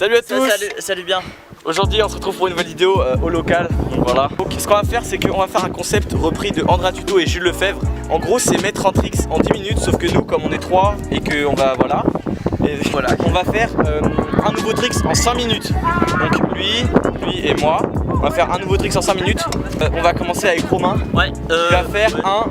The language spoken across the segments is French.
Salut à tous. Salut bien. Aujourd'hui on se retrouve pour une nouvelle vidéo au local. Donc voilà. Donc ce qu'on va faire, c'est qu'on va faire un concept repris de Andrea Tuto et Jules Lefebvre. En gros c'est mettre un tricks en 10 minutes, sauf que nous comme on est 3 et qu'on va voilà. Et voilà, on va faire un nouveau tricks en 5 minutes. Donc lui et moi, on va faire un nouveau tricks en 5 minutes. On va commencer avec Romain. Ouais. Il va faire un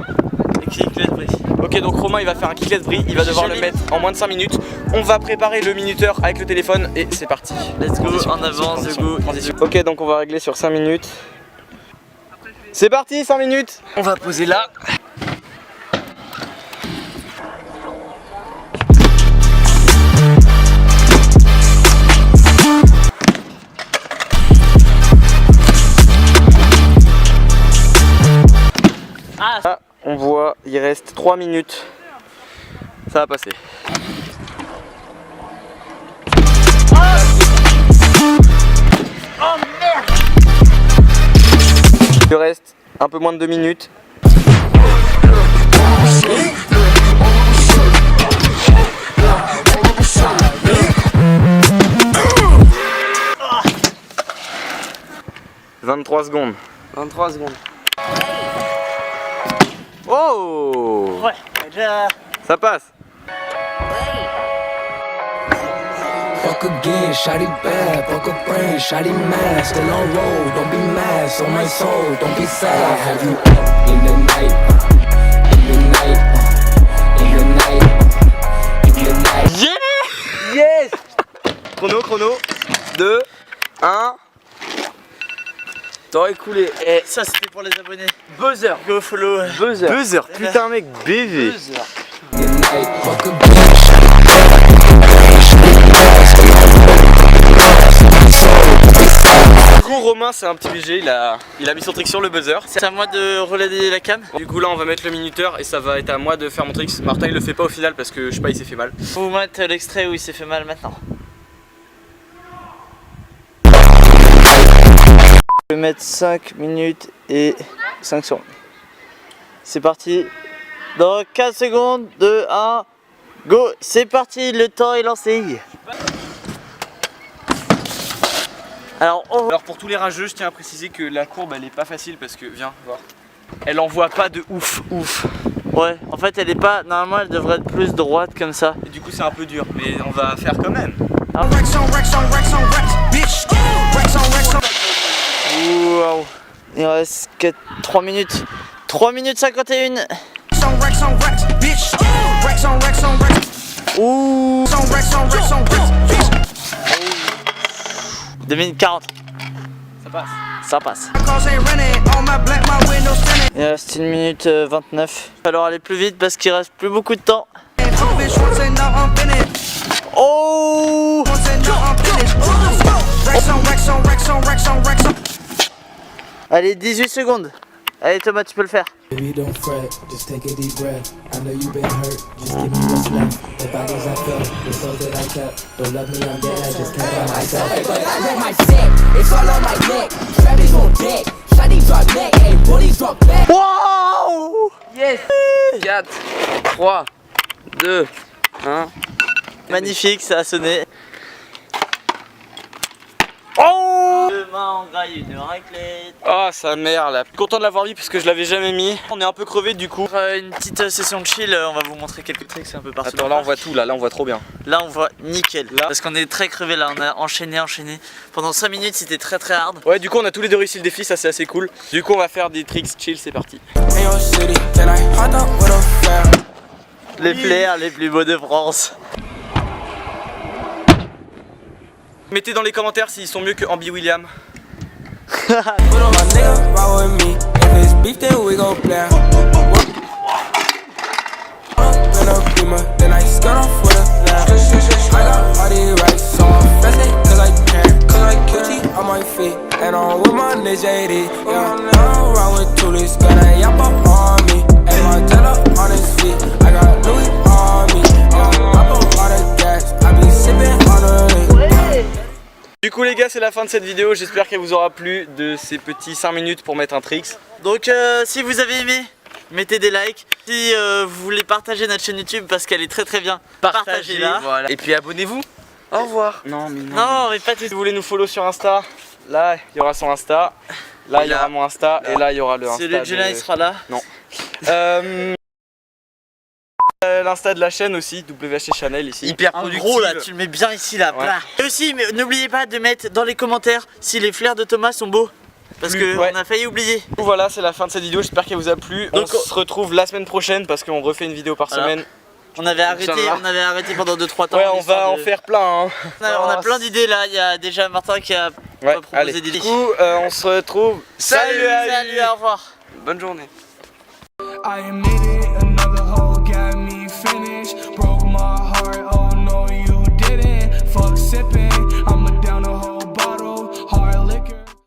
kicklet brie. Ok, donc Romain il va faire un kicklet brie, il va devoir le mettre en moins de 5 minutes. On va préparer le minuteur avec le téléphone et c'est parti. Let's go, en avance, go. Ok, donc on va régler sur 5 minutes. C'est parti, 5 minutes. On va poser là. Ah, on voit, il reste 3 minutes. Ça va passer. Oh merde! Il reste un peu moins de 2 minutes. « 23 secondes. 23 secondes. Oh! Ouais, déjà. Ça passe. Fuck again, shawty bad, fuck a friend, shawty mad, still on roll, don't be mad, so my soul, don't be sad. Have you in the night, in the night, in the night, in the night. Yeah! Yes! Chrono, 2, 1. T'aurais coulé. Et ça c'était pour les abonnés. Buzzer. Go follow. Buzzer. Putain mec, BV. Buzzer. Du coup Romain c'est un petit BG, il a mis son trick sur le buzzer. C'est à moi de relayer la cam. Du coup là on va mettre le minuteur et ça va être à moi de faire mon trick. Martin il le fait pas au final parce que je sais pas, il s'est fait mal. Faut vous mettre l'extrait où il s'est fait mal maintenant. Je vais mettre 5 minutes et 5 secondes. C'est parti. Dans 4 secondes, 2, 1, go. C'est parti, le temps est lancé. Alors pour tous les rageux, je tiens à préciser que la courbe elle est pas facile parce que, viens voir, elle envoie pas de ouf. Ouais, en fait elle est pas, normalement elle devrait être plus droite comme ça. Et du coup c'est un peu dur, mais on va faire quand même. Ah. Wow. Il reste 3 minutes. 3 minutes 51. Ouh. 2 minutes 40. Ça passe. Ça passe. Il reste 1 minute 29. Il va falloir aller plus vite parce qu'il reste plus beaucoup de temps. Oh! Allez, 18 secondes. Allez Thomas, tu peux le faire. Baby, don't fret, just take a deep breath. I know you've been hurt, just give me what's left. The bodies I felt, the souls that I kept. Don't love me, I'm dead, I just can't help myself. But I read my sick, it's all on my neck. Travis on deck, shawty drop neck, hey, bullies drop back. Wow! Yes! 4, 3, 2, 1. Magnifique, ça a sonné. Oh! Demain on graille une raclette. Oh sa mère là. Content de l'avoir mis parce que je l'avais jamais mis. On est un peu crevé du coup. Une petite session de chill, on va vous montrer quelques tricks un peu partout. Attends, là on voit tout, là on voit trop bien. Là on voit nickel, là. Parce qu'on est très crevé là, on a enchaîné. Pendant 5 minutes c'était très hard. Ouais, du coup on a tous les deux réussi le défi, ça c'est assez cool. Du coup on va faire des tricks chill, c'est parti. Les flares les plus beaux de France. Mettez dans les commentaires s'ils sont mieux que Ambi William. Du coup les gars, c'est la fin de cette vidéo, j'espère qu'elle vous aura plu de ces petits 5 minutes pour mettre un tricks. Donc si vous avez aimé, mettez des likes. Si vous voulez partager notre chaîne YouTube parce qu'elle est très bien, partagez-la. Voilà. Et puis abonnez-vous. Au revoir. Non, mais non. Non, mais pas si vous voulez nous follow sur Insta, là il y aura son Insta, là il y aura mon Insta et là il y aura le Insta. Celui de Julien il sera là. Non. L'Insta de la chaîne aussi, WHC Channel ici. Hyper En productif. gros, Là, tu le mets bien ici là. Ouais. Là. Et aussi, mais n'oubliez pas de mettre dans les commentaires si les flares de Thomas sont beaux. Parce que ouais. on a failli oublier. Voilà, c'est la fin de cette vidéo, j'espère qu'elle vous a plu. Donc, on se retrouve la semaine prochaine parce qu'on refait une vidéo par semaine. On avait Inch'Allah. arrêté pendant 2-3 temps. Ouais, on va en faire plein. Hein. On a plein d'idées là. Il y a déjà Martin qui a proposé des idées. Du coup, on se retrouve. Salut, au revoir. Bonne journée. I am needed